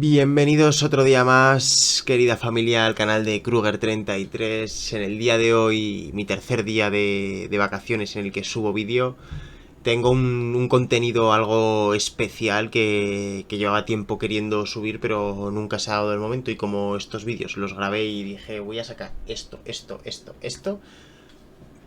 Bienvenidos otro día más, querida familia, al canal de Kruger33. En el día de hoy, mi tercer día de vacaciones en el que subo vídeo, tengo un contenido algo especial que llevaba tiempo queriendo subir, pero nunca se ha dado el momento. Y como estos vídeos los grabé y dije, voy a sacar esto,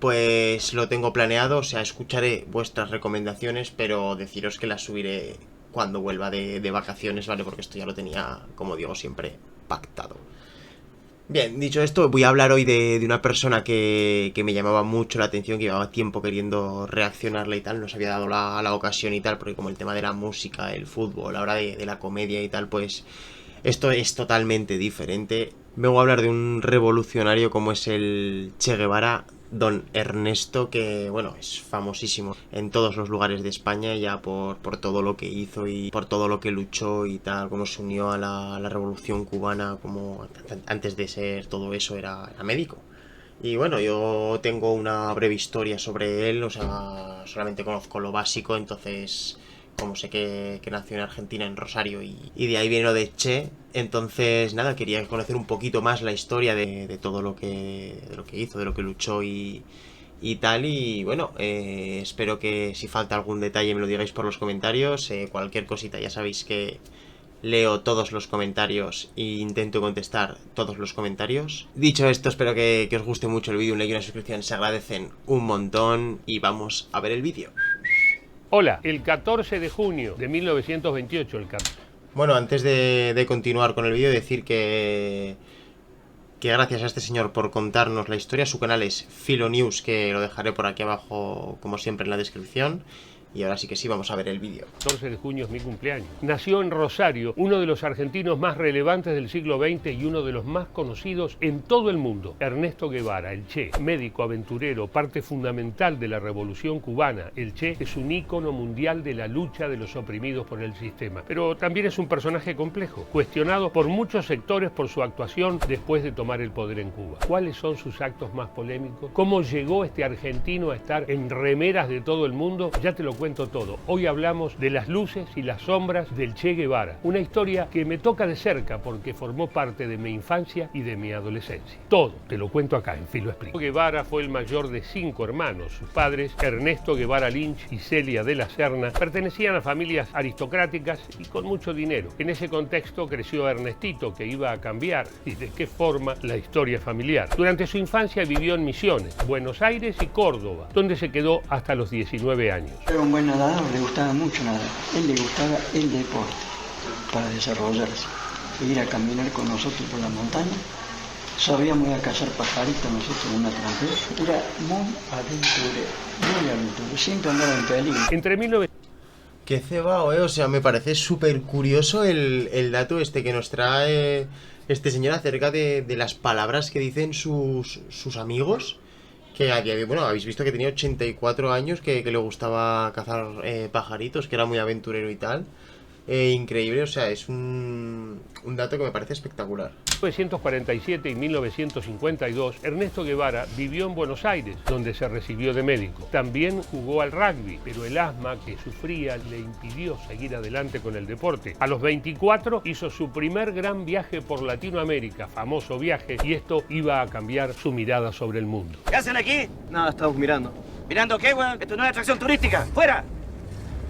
pues lo tengo planeado. O sea, escucharé vuestras recomendaciones, pero deciros que las subiré cuando vuelva de vacaciones, ¿vale? Porque esto ya lo tenía, como digo, siempre pactado. Bien, dicho esto, voy a hablar hoy de una persona que me llamaba mucho la atención, que llevaba tiempo queriendo reaccionarle y tal, no se había dado la ocasión y tal, porque como el tema de la música, el fútbol, ahora de la comedia y tal, pues esto es totalmente diferente. Vengo a hablar de un revolucionario como es el Che Guevara, don Ernesto, que bueno, es famosísimo en todos los lugares de España ya por todo lo que hizo y por todo lo que luchó y tal, cómo se unió a la revolución cubana, como antes de ser todo eso era médico. Y bueno, yo tengo una breve historia sobre él, o sea, solamente conozco lo básico, entonces como sé que nació en Argentina, en Rosario, y de ahí viene lo de Che. Entonces nada, quería conocer un poquito más la historia de todo lo que hizo, de lo que luchó y tal. Y bueno, espero que si falta algún detalle me lo digáis por los comentarios. Cualquier cosita, ya sabéis que leo todos los comentarios e intento contestar todos los comentarios. Dicho esto, espero que os guste mucho el vídeo. Un like y una suscripción se agradecen un montón. Y vamos a ver el vídeo. Hola, el 14 de junio de 1928, el 14. Bueno, antes de continuar con el vídeo, decir que gracias a este señor por contarnos la historia. Su canal es Filonews, que lo dejaré por aquí abajo, como siempre, en la descripción. Y ahora sí que sí, vamos a ver el vídeo. 14 de junio es mi cumpleaños. Nació en Rosario, uno de los argentinos más relevantes del siglo XX y uno de los más conocidos en todo el mundo. Ernesto Guevara, el Che, médico, aventurero, parte fundamental de la revolución cubana. El Che es un ícono mundial de la lucha de los oprimidos por el sistema. Pero también es un personaje complejo, cuestionado por muchos sectores por su actuación después de tomar el poder en Cuba. ¿Cuáles son sus actos más polémicos? ¿Cómo llegó este argentino a estar en remeras de todo el mundo? Ya te lo cuento todo. Hoy hablamos de las luces y las sombras del Che Guevara, una historia que me toca de cerca porque formó parte de mi infancia y de mi adolescencia. Todo te lo cuento acá en Filo Explica. Guevara fue el mayor de 5 hermanos. Sus padres, Ernesto Guevara Lynch y Celia de la Serna, pertenecían a familias aristocráticas y con mucho dinero. En ese contexto creció Ernestito, que iba a cambiar y de qué forma la historia familiar. Durante su infancia vivió en Misiones, Buenos Aires y Córdoba, donde se quedó hasta los 19 años. Buen nadador, le gustaba mucho nadar. Él le gustaba el deporte para desarrollarse. Ir a caminar con nosotros por la montaña. Sabíamos ir a cazar pajaritos nosotros en una trampera. Era muy aventurero. Siempre andaba en peligro. Entre 1900... Qué cebao, o sea, me parece súper curioso el dato este que nos trae este señor acerca de las palabras que dicen sus amigos. Que bueno, habéis visto que tenía 84 años, que le gustaba cazar pajaritos, que era muy aventurero y tal. Increíble, o sea, es un dato que me parece espectacular. En 1947 y 1952, Ernesto Guevara vivió en Buenos Aires, donde se recibió de médico. También jugó al rugby, pero el asma que sufría le impidió seguir adelante con el deporte. A los 24 hizo su primer gran viaje por Latinoamérica, famoso viaje, y esto iba a cambiar su mirada sobre el mundo. ¿Qué hacen aquí? Nada, estamos mirando. ¿Mirando qué, weón? Esto no es atracción turística. ¡Fuera!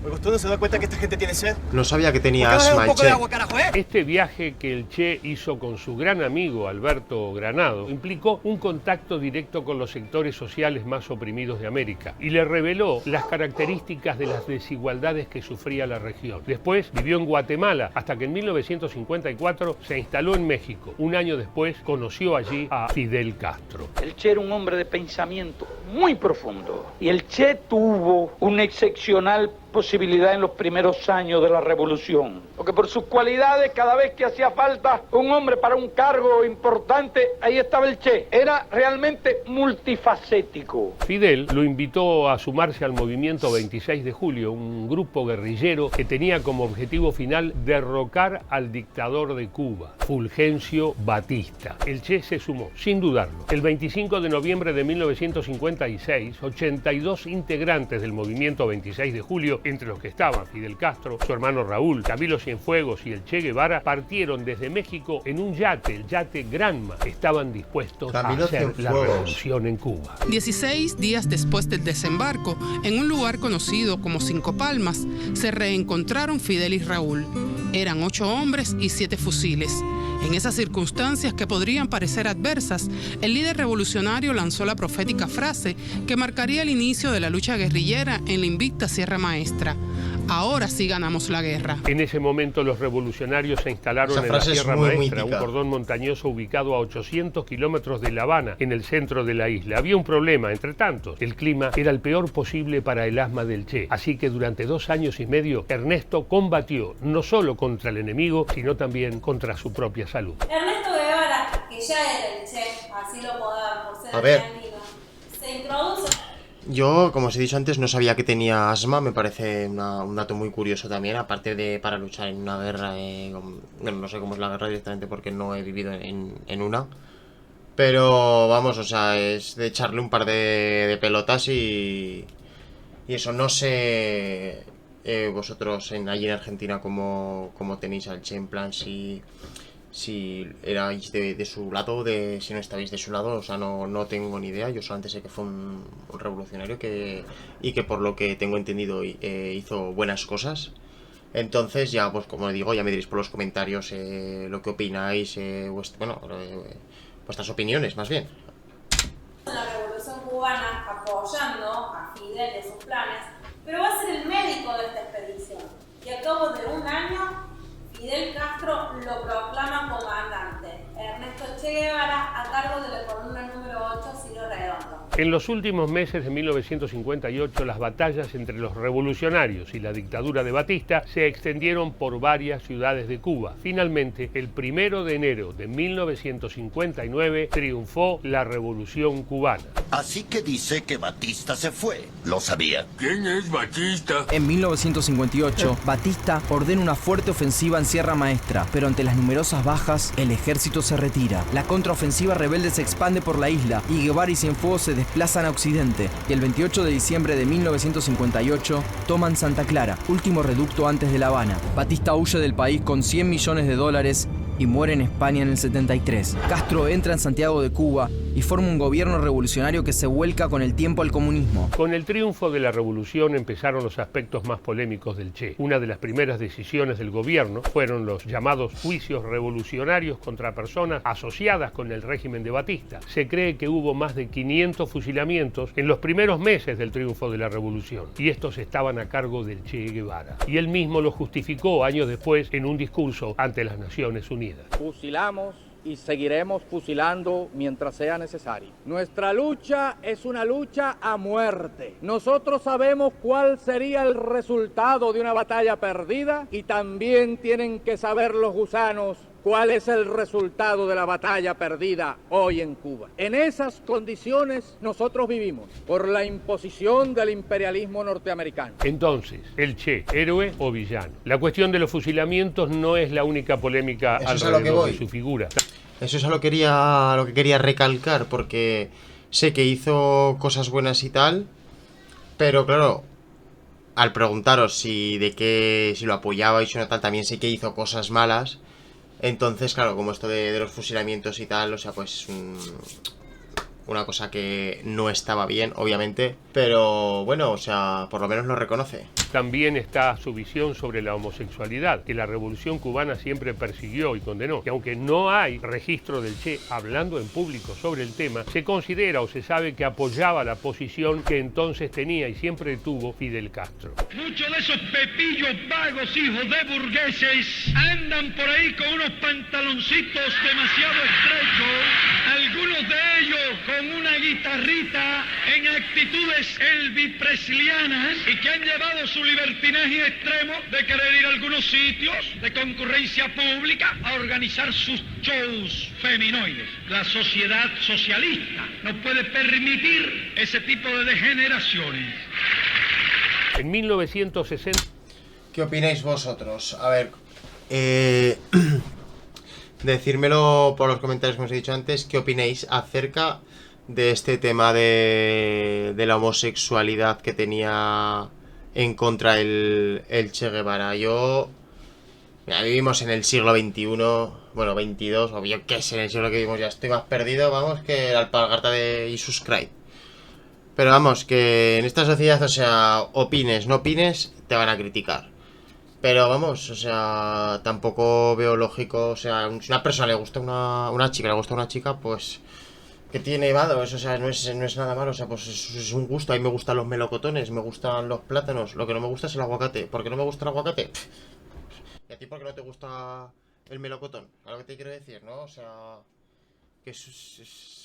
¿Usted no se da cuenta que esta gente tiene sed? No sabía que tenía ¿Por qué no le da asma un el poco de Che. agua, carajo, Este viaje que el Che hizo con su gran amigo Alberto Granado implicó un contacto directo con los sectores sociales más oprimidos de América y le reveló las características de las desigualdades que sufría la región. Después vivió en Guatemala hasta que en 1954 se instaló en México. Un año después conoció allí a Fidel Castro. El Che era un hombre de pensamiento muy profundo y el Che tuvo una excepcional posibilidad en los primeros años de la revolución, porque por sus cualidades, cada vez que hacía falta un hombre para un cargo importante, ahí estaba el Che. Era realmente multifacético. Fidel lo invitó a sumarse al movimiento 26 de julio, un grupo guerrillero que tenía como objetivo final derrocar al dictador de Cuba, Fulgencio Batista. El Che se sumó, sin dudarlo. El 25 de noviembre de 1956, 82 integrantes del movimiento 26 de julio entre los que estaban Fidel Castro, su hermano Raúl, Camilo Cienfuegos y el Che Guevara, partieron desde México en un yate, el yate Granma. Estaban dispuestos a hacer la revolución en Cuba. 16 días después del desembarco, en un lugar conocido como Cinco Palmas, se reencontraron Fidel y Raúl. Eran 8 hombres y 7 fusiles. En esas circunstancias que podrían parecer adversas, el líder revolucionario lanzó la profética frase que marcaría el inicio de la lucha guerrillera en la invicta Sierra Maestra. Ahora sí ganamos la guerra. En ese momento los revolucionarios se instalaron en la Sierra Maestra, un cordón montañoso ubicado a 800 kilómetros de La Habana, en el centro de la isla. Había un problema, entre tantos. El clima era el peor posible para el asma del Che. Así que durante 2 años y medio, Ernesto combatió no solo contra el enemigo, sino también contra su propia salud. Ernesto Guevara, que ya era el Che, así lo podamos, por ser argentino, se introduce. Yo, como os he dicho antes, no sabía que tenía asma, me parece un dato muy curioso también, aparte de para luchar en una guerra, bueno, no sé cómo es la guerra directamente porque no he vivido en una, pero vamos, o sea, es de echarle un par de pelotas y eso, no sé vosotros allí en Argentina cómo tenéis al Che, en plan si erais de su lado, si no estabais de su lado, o sea, no tengo ni idea. Yo solamente sé que fue un revolucionario y que por lo que tengo entendido hizo buenas cosas. Entonces ya, pues como digo, ya me diréis por los comentarios lo que opináis, vuestras opiniones, más bien. La revolución cubana apoyando a Fidel y sus planes, pero va a ser el médico de esta expedición. Y a cabo de un año, Fidel Castro lo proclama comandante. Ernesto Che Guevara a cargo de la columna número 8, Ciro Redondo. En los últimos meses de 1958, las batallas entre los revolucionarios y la dictadura de Batista se extendieron por varias ciudades de Cuba. Finalmente, el 1 de enero de 1959, triunfó la Revolución Cubana. Así que dice que Batista se fue. Lo sabía. ¿Quién es Batista? En 1958, Batista ordena una fuerte ofensiva en Sierra Maestra, pero ante las numerosas bajas, el ejército se retira. La contraofensiva rebelde se expande por la isla y Guevara y Cienfuegos se desplazan a Occidente, y el 28 de diciembre de 1958 toman Santa Clara, último reducto antes de La Habana. Batista huye del país con $100 millones y muere en España en el 73. Castro entra en Santiago de Cuba y forma un gobierno revolucionario que se vuelca con el tiempo al comunismo. Con el triunfo de la revolución empezaron los aspectos más polémicos del Che. Una de las primeras decisiones del gobierno fueron los llamados juicios revolucionarios contra personas asociadas con el régimen de Batista. Se cree que hubo más de 500 fusilamientos en los primeros meses del triunfo de la revolución, y estos estaban a cargo del Che Guevara. Y él mismo lo justificó años después en un discurso ante las Naciones Unidas. Fusilamos y seguiremos fusilando mientras sea necesario. Nuestra lucha es una lucha a muerte. Nosotros sabemos cuál sería el resultado de una batalla perdida y también tienen que saber los gusanos cuál es el resultado de la batalla perdida hoy en Cuba. En esas condiciones nosotros vivimos, por la imposición del imperialismo norteamericano. Entonces, ¿el Che, héroe o villano? La cuestión de los fusilamientos no es la única polémica alrededor de su figura. Eso es a lo que quería recalcar, porque sé que hizo cosas buenas y tal, pero claro, al preguntaros si lo apoyabais o no tal, también sé que hizo cosas malas. Entonces, claro, como esto de los fusilamientos y tal, o sea, pues una cosa que no estaba bien, obviamente, pero bueno, o sea, por lo menos lo reconoce. También está su visión sobre la homosexualidad, que la Revolución Cubana siempre persiguió y condenó. Y aunque no hay registro del Che hablando en público sobre el tema, se considera o se sabe que apoyaba la posición que entonces tenía y siempre tuvo Fidel Castro. Muchos de esos pepillos vagos, hijos de burgueses, andan por ahí con unos pantaloncitos demasiado estrechos, algunos de ellos con una guitarrita en actitudes elvis-preslianas y que han llevado su libertinaje extremo de querer ir a algunos sitios de concurrencia pública a organizar sus shows feminoides. La sociedad socialista no puede permitir ese tipo de degeneraciones. En 1960... ¿Qué opináis vosotros? A ver, decírmelo por los comentarios que os he dicho antes, ¿qué opináis acerca de este tema de la homosexualidad que tenía en contra el Che Guevara. Mira, vivimos en el siglo XXI, bueno, 22, o yo qué sé, en el siglo que vivimos ya estoy más perdido, vamos, que la alpargata de Isuscribe. Pero vamos, que en esta sociedad, o sea, opines, no opines, te van a criticar. Pero vamos, o sea, tampoco veo lógico, o sea, si a una persona le gusta una chica, le gusta una chica, pues... que tiene vados, o sea, no es nada malo, o sea, pues es un gusto. A mí me gustan los melocotones, me gustan los plátanos, lo que no me gusta es el aguacate. ¿Por qué no me gusta el aguacate? ¿Y a ti por qué no te gusta el melocotón? A lo que te quiero decir, ¿no? O sea, que es...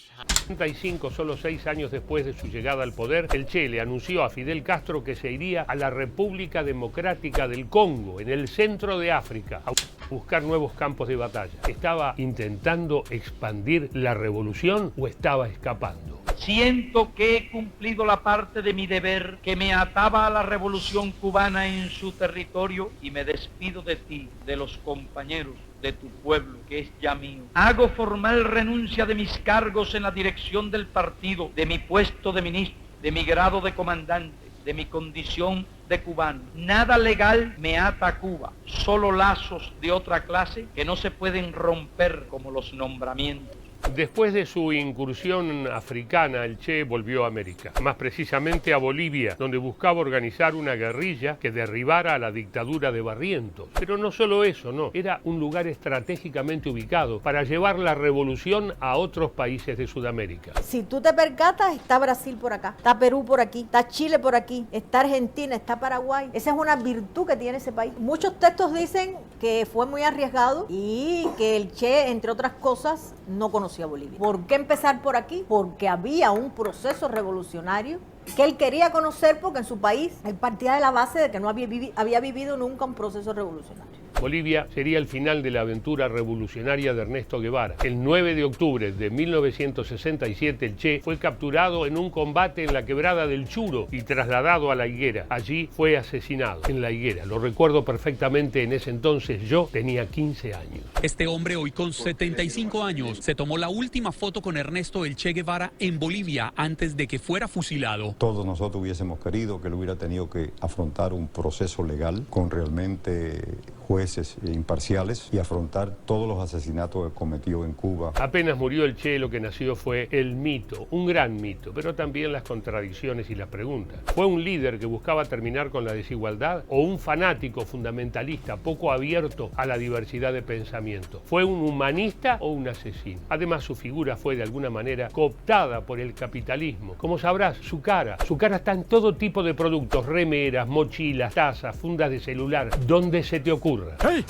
35, solo 6 años después de su llegada al poder, el Che le anunció a Fidel Castro que se iría a la República Democrática del Congo, en el centro de África, a buscar nuevos campos de batalla. ¿Estaba intentando expandir la revolución o estaba escapando? Siento que he cumplido la parte de mi deber que me ataba a la revolución cubana en su territorio y me despido de ti, de los compañeros, de tu pueblo, que es ya mío. Hago formal renuncia de mis cargos en la dirección del partido, de mi puesto de ministro, de mi grado de comandante, de mi condición de cubano. Nada legal me ata a Cuba, solo lazos de otra clase que no se pueden romper como los nombramientos. Después de su incursión africana, el Che volvió a América, más precisamente a Bolivia, donde buscaba organizar una guerrilla que derribara a la dictadura de Barrientos. Pero no solo eso, no, era un lugar estratégicamente ubicado para llevar la revolución a otros países de Sudamérica. Si tú te percatas, está Brasil por acá, está Perú por aquí, está Chile por aquí, está Argentina, está Paraguay. Esa es una virtud que tiene ese país. Muchos textos dicen que fue muy arriesgado y que el Che, entre otras cosas, no conocía Bolivia. ¿Por qué empezar por aquí? Porque había un proceso revolucionario que él quería conocer, porque en su país él partía de la base de que no había vivido nunca un proceso revolucionario. Bolivia sería el final de la aventura revolucionaria de Ernesto Guevara. El 9 de octubre de 1967, el Che fue capturado en un combate en la quebrada del Churo y trasladado a La Higuera. Allí fue asesinado, en La Higuera. Lo recuerdo perfectamente, en ese entonces yo tenía 15 años. Este hombre, hoy con 75 años, se tomó la última foto con Ernesto el Che Guevara en Bolivia antes de que fuera fusilado. Todos nosotros hubiésemos querido que él hubiera tenido que afrontar un proceso legal con realmente jueces imparciales y afrontar todos los asesinatos que cometió en Cuba. Apenas murió el Che, lo que nació fue el mito, un gran mito, pero también las contradicciones y las preguntas. ¿Fue un líder que buscaba terminar con la desigualdad o un fanático fundamentalista poco abierto a la diversidad de pensamiento? ¿Fue un humanista o un asesino? Además, su figura fue de alguna manera cooptada por el capitalismo. Como sabrás, su cara está en todo tipo de productos, remeras, mochilas, tazas, fundas de celular, donde se te ocurra. ¡Hey!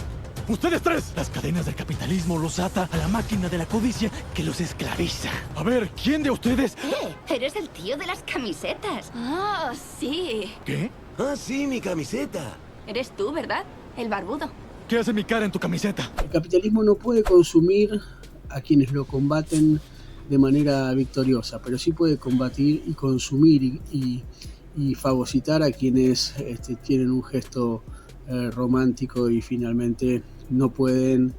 ¡Ustedes tres! Las cadenas del capitalismo los ata a la máquina de la codicia que los esclaviza. A ver, ¿quién de ustedes...? Eres el tío de las camisetas. Ah, sí. ¿Qué? Ah, sí, mi camiseta. Eres tú, ¿verdad? El barbudo. ¿Qué hace mi cara en tu camiseta? El capitalismo no puede consumir a quienes lo combaten de manera victoriosa, pero sí puede combatir y consumir y fagocitar a quienes tienen un gesto romántico y finalmente no pueden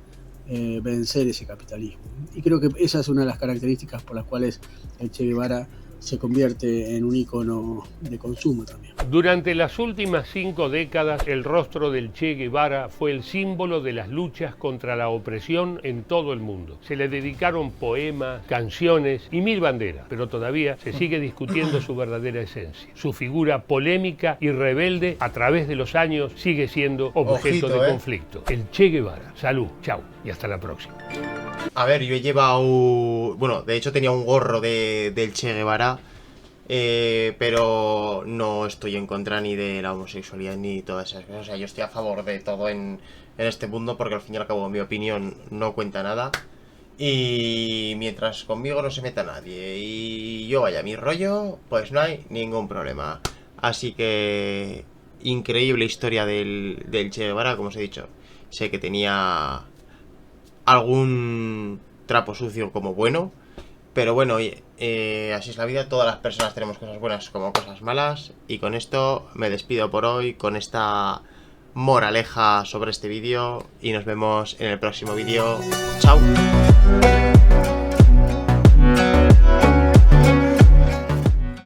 vencer ese capitalismo. Y creo que esa es una de las características por las cuales el Che Guevara se convierte en un ícono de consumo también. Durante las últimas 5 décadas, el rostro del Che Guevara fue el símbolo de las luchas contra la opresión en todo el mundo. Se le dedicaron poemas, canciones y 1000 banderas, pero todavía se sigue discutiendo su verdadera esencia. Su figura polémica y rebelde a través de los años sigue siendo objeto de conflicto. El Che Guevara. Salud, chau y hasta la próxima. A ver, yo he llevado... Bueno, de hecho tenía un gorro del Che Guevara, pero no estoy en contra ni de la homosexualidad ni todas esas cosas. O sea, yo estoy a favor de todo en este mundo porque al fin y al cabo mi opinión no cuenta nada. Y mientras conmigo no se meta nadie y yo vaya a mi rollo, pues no hay ningún problema. Así que... increíble historia del Che Guevara, como os he dicho. Sé que tenía... algún trapo sucio como bueno, pero bueno, oye, así es la vida, todas las personas tenemos cosas buenas como cosas malas, y con esto me despido por hoy, con esta moraleja sobre este vídeo, y nos vemos en el próximo vídeo. ¡Chao!